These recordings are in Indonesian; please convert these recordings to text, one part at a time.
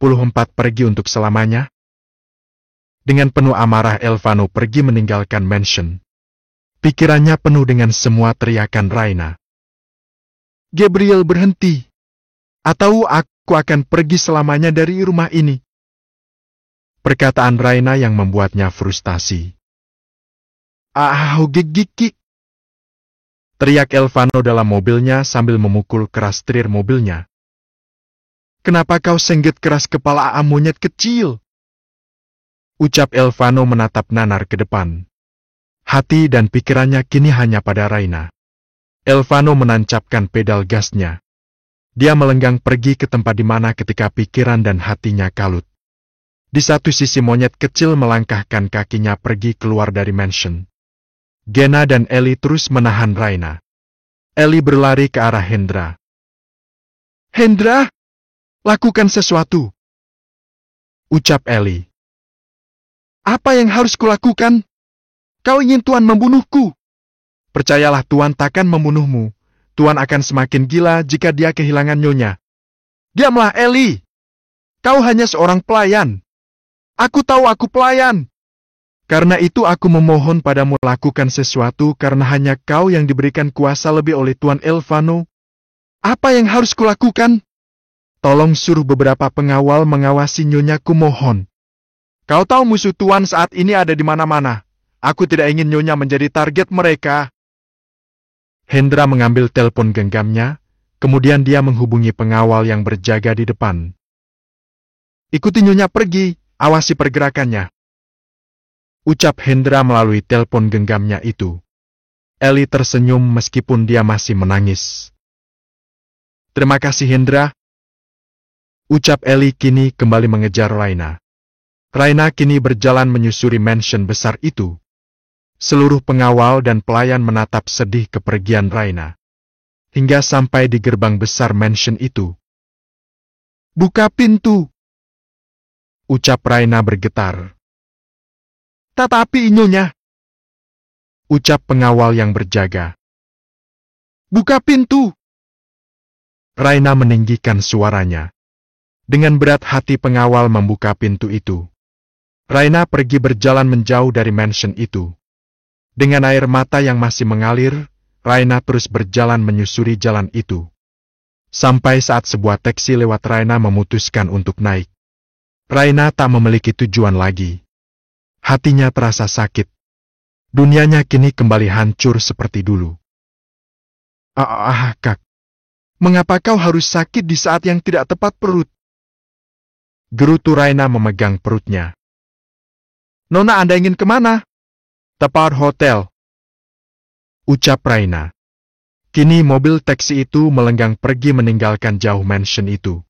pergi untuk selamanya? Dengan penuh amarah Elvano pergi meninggalkan mansion. Pikirannya penuh dengan semua teriakan Raina. Gabriel, berhenti. Atau aku akan pergi selamanya dari rumah ini. Perkataan Raina yang membuatnya frustasi. Gigi. Teriak Elvano dalam mobilnya sambil memukul keras setir mobilnya. Kenapa kau senggit keras kepala monyet kecil? Ucap Elvano menatap nanar ke depan. Hati dan pikirannya kini hanya pada Raina. Elvano menancapkan pedal gasnya. Dia melenggang pergi ke tempat di mana ketika pikiran dan hatinya kalut. Di satu sisi monyet kecil melangkahkan kakinya pergi keluar dari mansion. Gena dan Ellie terus menahan Raina. Ellie berlari ke arah Hendra. Hendra, lakukan sesuatu. Ucap Ellie. Apa yang harus kulakukan? Kau ingin Tuan membunuhku? Percayalah Tuan takkan membunuhmu. Tuan akan semakin gila jika dia kehilangan nyonya. Diamlah Ellie. Kau hanya seorang pelayan. Aku tahu aku pelayan. Karena itu aku memohon padamu lakukan sesuatu karena hanya kau yang diberikan kuasa lebih oleh Tuan Elvano. Apa yang harus kulakukan? Tolong suruh beberapa pengawal mengawasi nyonyaku, mohon. Kau tahu musuh Tuan saat ini ada di mana-mana. Aku tidak ingin nyonya menjadi target mereka. Hendra mengambil telepon genggamnya, kemudian dia menghubungi pengawal yang berjaga di depan. Ikuti nyonya pergi, awasi pergerakannya. Ucap Hendra melalui telepon genggamnya itu. Ellie tersenyum meskipun dia masih menangis. Terima kasih Hendra. Ucap Ellie kini kembali mengejar Raina. Raina kini berjalan menyusuri mansion besar itu. Seluruh pengawal dan pelayan menatap sedih kepergian Raina. Hingga sampai di gerbang besar mansion itu. Buka pintu! Ucap Raina bergetar. Tatapi nyonya! Ucap pengawal yang berjaga. Buka pintu! Raina meninggikan suaranya. Dengan berat hati pengawal membuka pintu itu. Raina pergi berjalan menjauh dari mansion itu. Dengan air mata yang masih mengalir, Raina terus berjalan menyusuri jalan itu. Sampai saat sebuah taksi lewat Raina memutuskan untuk naik. Raina tak memiliki tujuan lagi. Hatinya terasa sakit. Dunianya kini kembali hancur seperti dulu. Kak. Mengapa kau harus sakit di saat yang tidak tepat perut? Gerutu Raina memegang perutnya. Nona, Anda ingin kemana? Tepat hotel. Ucap Raina. Kini mobil taksi itu melenggang pergi meninggalkan jauh mansion itu.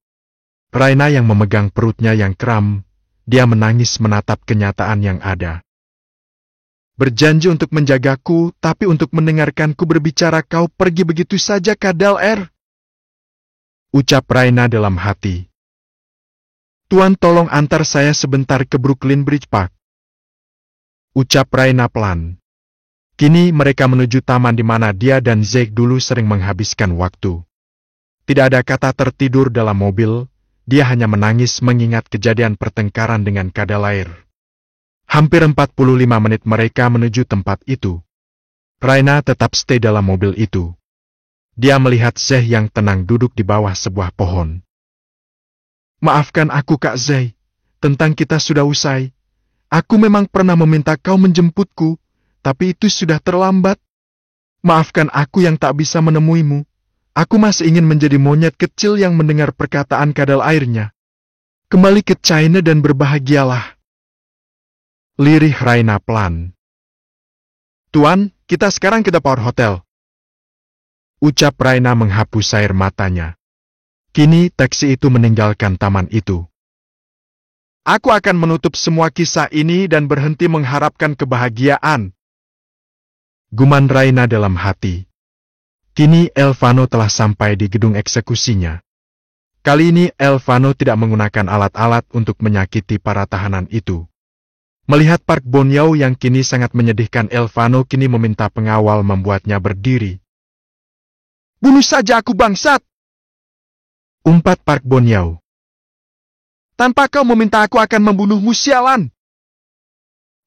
Raina yang memegang perutnya yang kram, dia menangis menatap kenyataan yang ada. Berjanji untuk menjagaku, tapi untuk mendengarkanku berbicara kau pergi begitu saja Kadal R. Ucap Raina dalam hati. Tuan, tolong antar saya sebentar ke Brooklyn Bridge Park. Ucap Raina pelan. Kini mereka menuju taman di mana dia dan Zack dulu sering menghabiskan waktu. Tidak ada kata tertidur dalam mobil, dia hanya menangis mengingat kejadian pertengkaran dengan Kadalair. Hampir 45 menit mereka menuju tempat itu. Raina tetap stay dalam mobil itu. Dia melihat Zack yang tenang duduk di bawah sebuah pohon. Maafkan aku Kak Zack, tentang kita sudah usai. Aku memang pernah meminta kau menjemputku, tapi itu sudah terlambat. Maafkan aku yang tak bisa menemuimu. Aku masih ingin menjadi monyet kecil yang mendengar perkataan kadal airnya. Kembali ke China dan berbahagialah. Lirih Raina pelan. Tuan, kita sekarang ke Power Hotel. Ucap Raina menghapus air matanya. Kini taksi itu meninggalkan taman itu. Aku akan menutup semua kisah ini dan berhenti mengharapkan kebahagiaan. Guman Raina dalam hati. Kini Elvano telah sampai di gedung eksekusinya. Kali ini Elvano tidak menggunakan alat-alat untuk menyakiti para tahanan itu. Melihat Park Bon-yeol yang kini sangat menyedihkan, Elvano kini meminta pengawal membuatnya berdiri. Bunuh saja aku bangsat! Umpat Park Bon-yeol. Tanpa kau meminta aku akan membunuhmu, sialan!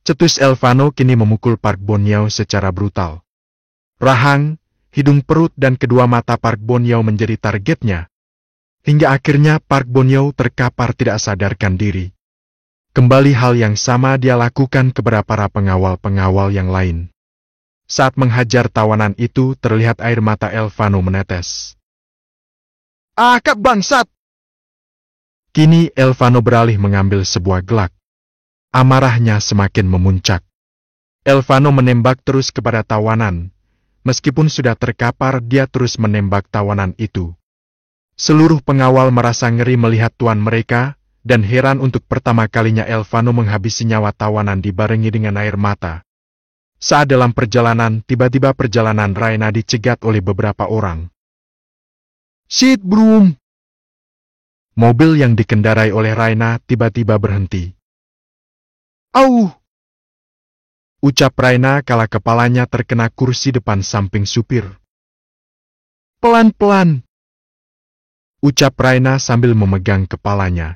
Cetus Elvano kini memukul Park Bon-yeol secara brutal. Rahang, hidung, perut, dan kedua mata Park Bon-yeol menjadi targetnya. Hingga akhirnya Park Bon-yeol terkapar tidak sadarkan diri. Kembali hal yang sama dia lakukan kepada para pengawal-pengawal yang lain. Saat menghajar tawanan itu terlihat air mata Elvano menetes. Kak bangsat! Kini Elvano beralih mengambil sebuah gelak. Amarahnya semakin memuncak. Elvano menembak terus kepada tawanan. Meskipun sudah terkapar, dia terus menembak tawanan itu. Seluruh pengawal merasa ngeri melihat tuan mereka, dan heran untuk pertama kalinya Elvano menghabisi nyawa tawanan dibarengi dengan air mata. Saat dalam perjalanan, tiba-tiba perjalanan Raina dicegat oleh beberapa orang. Shit, Broom! Mobil yang dikendarai oleh Raina tiba-tiba berhenti. Au! Ucap Raina kala kepalanya terkena kursi depan samping supir. Pelan-pelan! Ucap Raina sambil memegang kepalanya.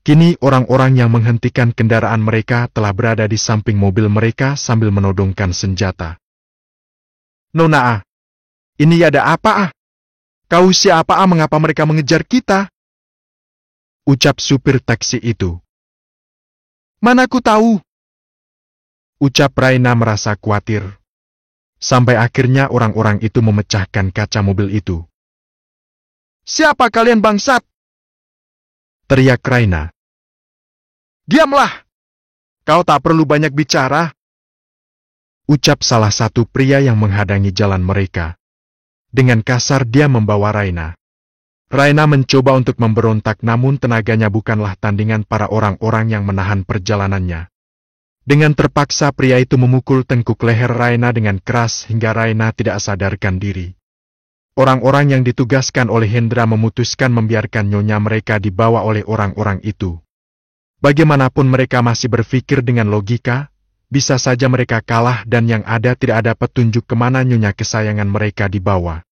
Kini orang-orang yang menghentikan kendaraan mereka telah berada di samping mobil mereka sambil menodongkan senjata. Nona, ini ada apa? Kau siapa? Mengapa mereka mengejar kita? Ucap supir taksi itu. Mana ku tahu? Ucap Raina merasa khawatir. Sampai akhirnya orang-orang itu memecahkan kaca mobil itu. Siapa kalian bangsat? Teriak Raina. Diamlah! Kau tak perlu banyak bicara. Ucap salah satu pria yang menghadangi jalan mereka. Dengan kasar dia membawa Raina. Raina mencoba untuk memberontak namun tenaganya bukanlah tandingan para orang-orang yang menahan perjalanannya. Dengan terpaksa pria itu memukul tengkuk leher Raina dengan keras hingga Raina tidak sadarkan diri. Orang-orang yang ditugaskan oleh Hendra memutuskan membiarkan nyonya mereka dibawa oleh orang-orang itu. Bagaimanapun mereka masih berpikir dengan logika, bisa saja mereka kalah dan yang ada tidak ada petunjuk kemana nyonya kesayangan mereka dibawa.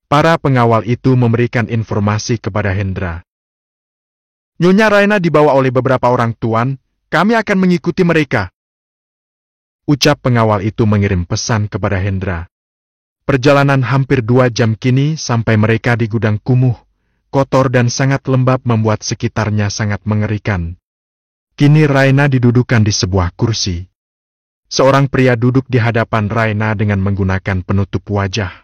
Para pengawal itu memberikan informasi kepada Hendra. Nyonya Raina dibawa oleh beberapa orang tuan, kami akan mengikuti mereka. Ucap pengawal itu mengirim pesan kepada Hendra. Perjalanan hampir 2 jam kini sampai mereka di gudang kumuh, kotor dan sangat lembab membuat sekitarnya sangat mengerikan. Kini Raina didudukan di sebuah kursi. Seorang pria duduk di hadapan Raina dengan menggunakan penutup wajah.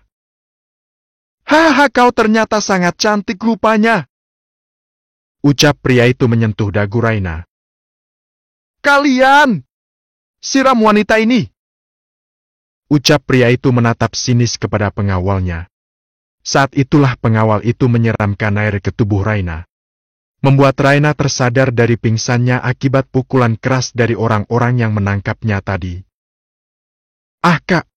Haha, kau ternyata sangat cantik rupanya. Ucap pria itu menyentuh dagu Raina. Kalian! Siram wanita ini! Ucap pria itu menatap sinis kepada pengawalnya. Saat itulah pengawal itu menyeramkan air ke tubuh Raina. Membuat Raina tersadar dari pingsannya akibat pukulan keras dari orang-orang yang menangkapnya tadi. Ah, Kak!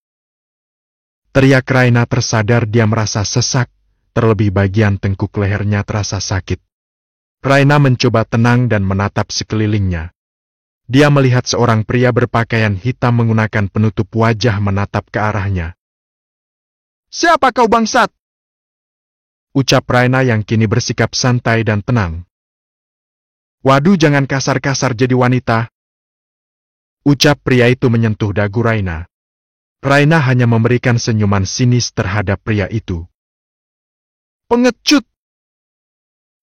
Teriak Raina tersadar dia merasa sesak, terlebih bagian tengkuk lehernya terasa sakit. Raina mencoba tenang dan menatap sekelilingnya. Dia melihat seorang pria berpakaian hitam menggunakan penutup wajah menatap ke arahnya. Siapa kau bangsat? Ucap Raina yang kini bersikap santai dan tenang. Waduh, jangan kasar-kasar jadi wanita. Ucap pria itu menyentuh dagu Raina. Raina hanya memberikan senyuman sinis terhadap pria itu. Pengecut!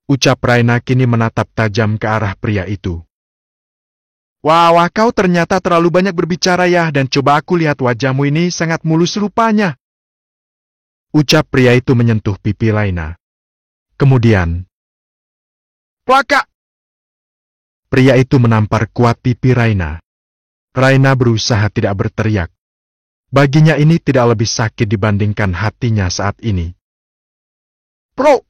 Ucap Raina kini menatap tajam ke arah pria itu. Wah, kau ternyata terlalu banyak berbicara ya, dan coba aku lihat wajahmu ini sangat mulus rupanya. Ucap pria itu menyentuh pipi Raina. Kemudian, Plaka! Pria itu menampar kuat pipi Raina. Raina berusaha tidak berteriak. Baginya ini tidak lebih sakit dibandingkan hatinya saat ini. Pro!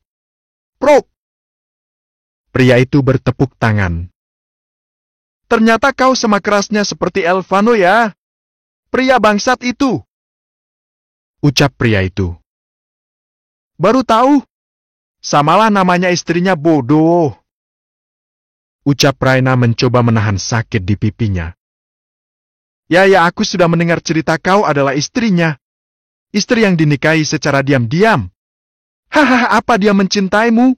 Pria itu bertepuk tangan. Ternyata kau sama kerasnya seperti Elvano ya. Pria bangsat itu. Ucap pria itu. Baru tahu. Samalah namanya istrinya bodoh. Ucap Raina mencoba menahan sakit di pipinya. Ya, aku sudah mendengar cerita kau adalah istrinya. Istri yang dinikahi secara diam-diam. Hahaha, apa dia mencintaimu?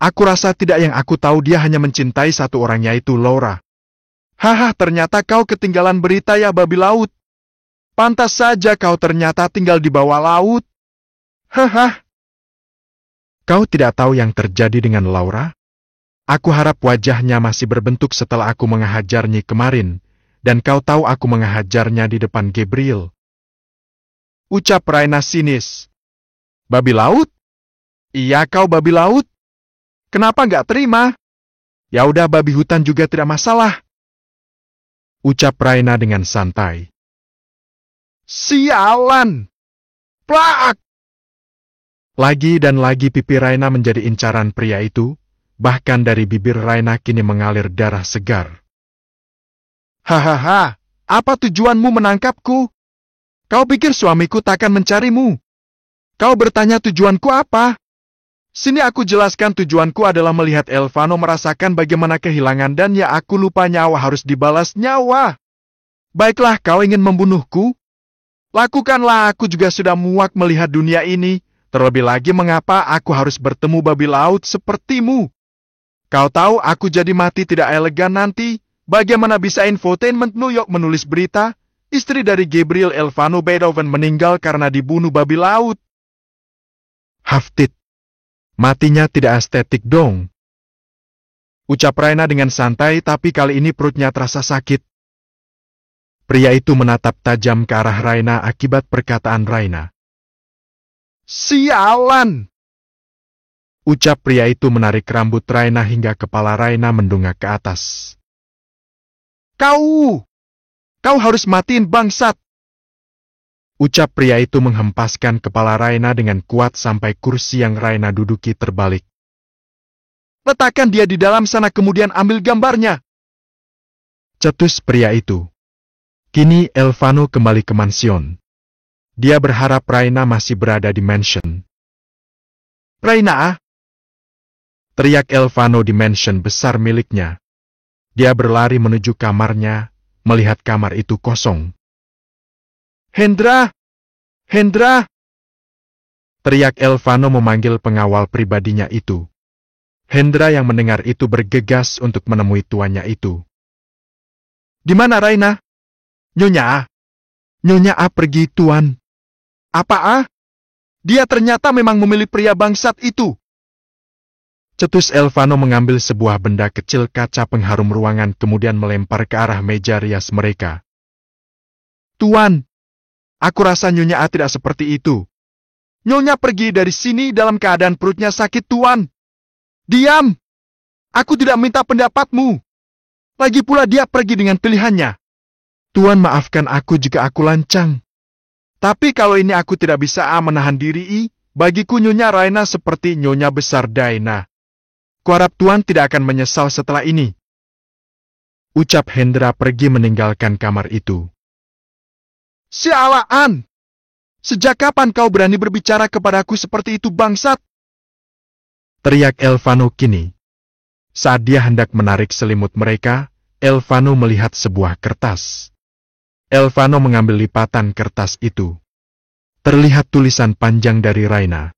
Aku rasa tidak, yang aku tahu dia hanya mencintai satu orang, yaitu Laura. Haha, ternyata kau ketinggalan berita ya, babi laut. Pantas saja kau ternyata tinggal di bawah laut. Haha. Kau tidak tahu yang terjadi dengan Laura? Aku harap wajahnya masih berbentuk setelah aku menghajarnya kemarin, dan kau tahu aku menghajarnya di depan Gabriel. Ucap Raina sinis. Babi laut? Iya, kau babi laut. Kenapa nggak terima? Ya udah, babi hutan juga tidak masalah. Ucap Raina dengan santai. Sialan! Plak! Lagi dan lagi pipi Raina menjadi incaran pria itu. Bahkan dari bibir Raina kini mengalir darah segar. Hahaha, apa tujuanmu menangkapku? Kau pikir suamiku takkan mencarimu? Kau bertanya tujuanku apa? Sini aku jelaskan, tujuanku adalah melihat Elvano merasakan bagaimana kehilangan dan ya aku lupa nyawa harus dibalas nyawa. Baiklah, kau ingin membunuhku? Lakukanlah, aku juga sudah muak melihat dunia ini. Terlebih lagi mengapa aku harus bertemu babi laut sepertimu? Kau tahu aku jadi mati tidak elegan nanti. Bagaimana bisa Infotainment New York menulis berita, istri dari Gabriel Elvano Beethoven meninggal karena dibunuh babi laut? Haftit, matinya tidak estetik dong. Ucap Raina dengan santai, tapi kali ini perutnya terasa sakit. Pria itu menatap tajam ke arah Raina akibat perkataan Raina. Sialan! Ucap pria itu menarik rambut Raina hingga kepala Raina mendongak ke atas. Kau harus matiin bangsat! Ucap pria itu menghempaskan kepala Raina dengan kuat sampai kursi yang Raina duduki terbalik. Letakkan dia di dalam sana kemudian ambil gambarnya. Cetus pria itu. Kini Elvano kembali ke mansion. Dia berharap Raina masih berada di mansion. Raina! Teriak Elvano di mansion besar miliknya. Dia berlari menuju kamarnya, melihat kamar itu kosong. Hendra! Hendra! Teriak Elvano memanggil pengawal pribadinya itu. Hendra yang mendengar itu bergegas untuk menemui tuannya itu. Di mana Raina? Nyonya A. Nyonya A pergi, tuan. Apa A? Dia ternyata memang memilih pria bangsat itu. Cetus Elvano mengambil sebuah benda kecil kaca pengharum ruangan kemudian melempar ke arah meja rias mereka. Tuan, aku rasa Nyonya A tidak seperti itu. Nyonya pergi dari sini dalam keadaan perutnya sakit, tuan. Diam! Aku tidak minta pendapatmu. Lagi pula dia pergi dengan pilihannya. Tuan, maafkan aku jika aku lancang. Tapi kalau ini aku tidak bisa menahan diri, bagiku Nyonya Raina seperti Nyonya besar Daina. Kuharap Tuan tidak akan menyesal setelah ini. Ucap Hendra pergi meninggalkan kamar itu. Sialaan! Sejak kapan kau berani berbicara kepadaku seperti itu, bangsat? Teriak Elvano kini. Saat dia hendak menarik selimut mereka, Elvano melihat sebuah kertas. Elvano mengambil lipatan kertas itu. Terlihat tulisan panjang dari Raina.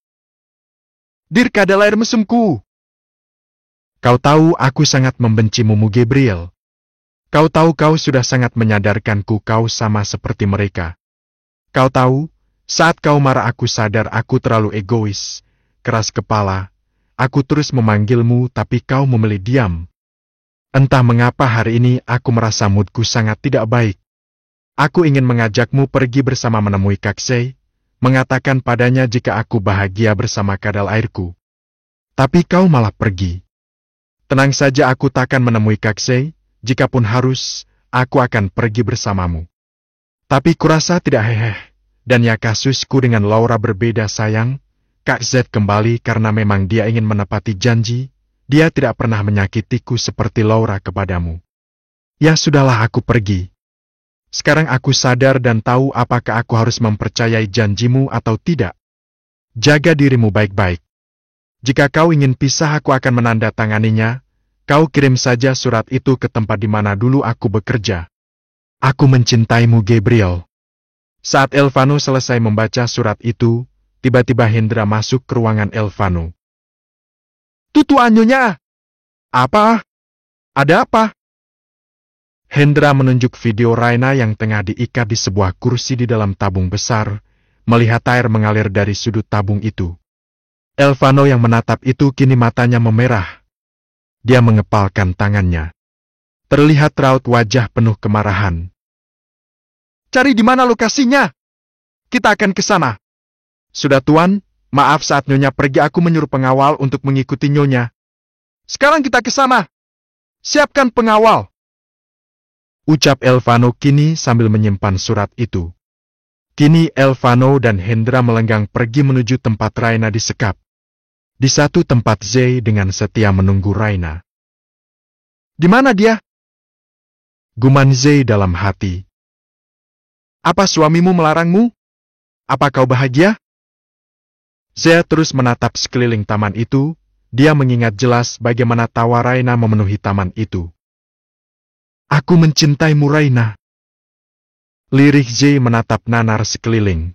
Dir kadalair mesumku. Kau tahu aku sangat membencimu, Gabriel. Kau tahu kau sudah sangat menyadarkanku kau sama seperti mereka. Kau tahu, saat kau marah aku sadar aku terlalu egois, keras kepala. Aku terus memanggilmu tapi kau memilih diam. Entah mengapa hari ini aku merasa moodku sangat tidak baik. Aku ingin mengajakmu pergi bersama menemui Kaksei, mengatakan padanya jika aku bahagia bersama kadal airku. Tapi kau malah pergi. Tenang saja, aku takkan menemui Kaksei, jikapun harus, aku akan pergi bersamamu. Tapi kurasa tidak hehe, dan ya kasusku dengan Laura berbeda sayang. Kak Z kembali karena memang dia ingin menepati janji, dia tidak pernah menyakitiku seperti Laura kepadamu. Ya sudahlah, aku pergi. Sekarang aku sadar dan tahu apakah aku harus mempercayai janjimu atau tidak. Jaga dirimu baik-baik. Jika kau ingin pisah aku akan menandatanganinya, kau kirim saja surat itu ke tempat di mana dulu aku bekerja. Aku mencintaimu, Gabriel. Saat Elvano selesai membaca surat itu, tiba-tiba Hendra masuk ke ruangan Elvano. Tutuan Nyonya. Apa? Ada apa? Hendra menunjuk video Raina yang tengah diikat di sebuah kursi di dalam tabung besar, melihat air mengalir dari sudut tabung itu. Elvano yang menatap itu kini matanya memerah. Dia mengepalkan tangannya. Terlihat raut wajah penuh kemarahan. Cari di mana lokasinya? Kita akan ke sana. Sudah Tuan, maaf saat Nyonya pergi aku menyuruh pengawal untuk mengikuti Nyonya. Sekarang kita ke sana. Siapkan pengawal. Ucap Elvano kini sambil menyimpan surat itu. Kini Elvano dan Hendra melenggang pergi menuju tempat Raina disekap. Di satu tempat Zey dengan setia menunggu Raina. Di mana dia? Guman Zey dalam hati. Apa suamimu melarangmu? Apa kau bahagia? Zey terus menatap sekeliling taman itu. Dia mengingat jelas bagaimana tawa Raina memenuhi taman itu. Aku mencintaimu Raina. Lirik Zey menatap nanar sekeliling.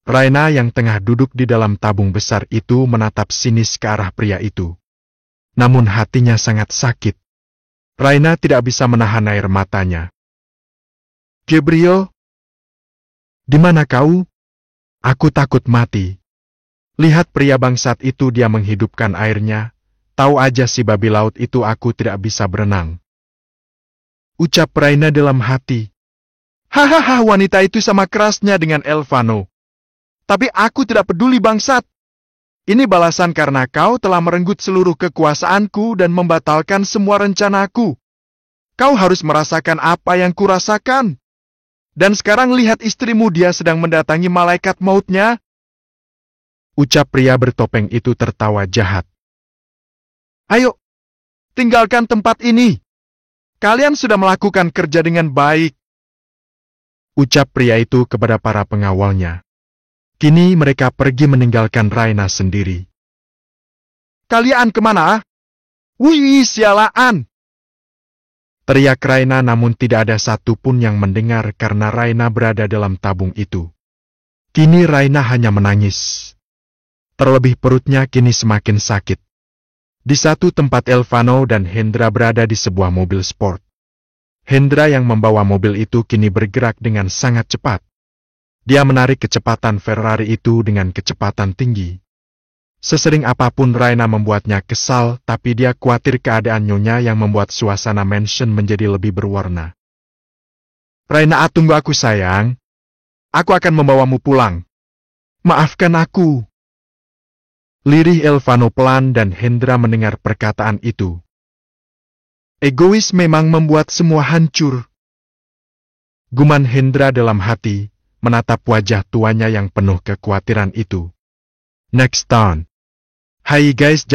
Raina yang tengah duduk di dalam tabung besar itu menatap sinis ke arah pria itu. Namun hatinya sangat sakit. Raina tidak bisa menahan air matanya. Gabriel, di mana kau? Aku takut mati. Lihat pria bangsat itu, dia menghidupkan airnya. Tahu aja si babi laut itu aku tidak bisa berenang. Ucap Raina dalam hati. Hahaha, wanita itu sama kerasnya dengan Elvano. Tapi aku tidak peduli bangsat. Ini balasan karena kau telah merenggut seluruh kekuasaanku dan membatalkan semua rencanaku. Kau harus merasakan apa yang kurasakan. Dan sekarang lihat istrimu, dia sedang mendatangi malaikat mautnya. Ucap pria bertopeng itu tertawa jahat. Ayo, tinggalkan tempat ini. Kalian sudah melakukan kerja dengan baik. Ucap pria itu kepada para pengawalnya. Kini mereka pergi meninggalkan Raina sendiri. Kalian kemana? Wih, sialaan! Teriak Raina, namun tidak ada satupun yang mendengar karena Raina berada dalam tabung itu. Kini Raina hanya menangis. Terlebih perutnya kini semakin sakit. Di satu tempat Elvano dan Hendra berada di sebuah mobil sport. Hendra yang membawa mobil itu kini bergerak dengan sangat cepat. Dia menarik kecepatan Ferrari itu dengan kecepatan tinggi. Sesering apapun Raina membuatnya kesal, tapi dia khawatir keadaan Nyonya yang membuat suasana mansion menjadi lebih berwarna. Raina, tunggu aku sayang. Aku akan membawamu pulang. Maafkan aku. Lirih Elvano pelan dan Hendra mendengar perkataan itu. Egois memang membuat semua hancur. Guman Hendra dalam hati, menatap wajah tuanya yang penuh kekhawatiran itu. Next time. Hai guys,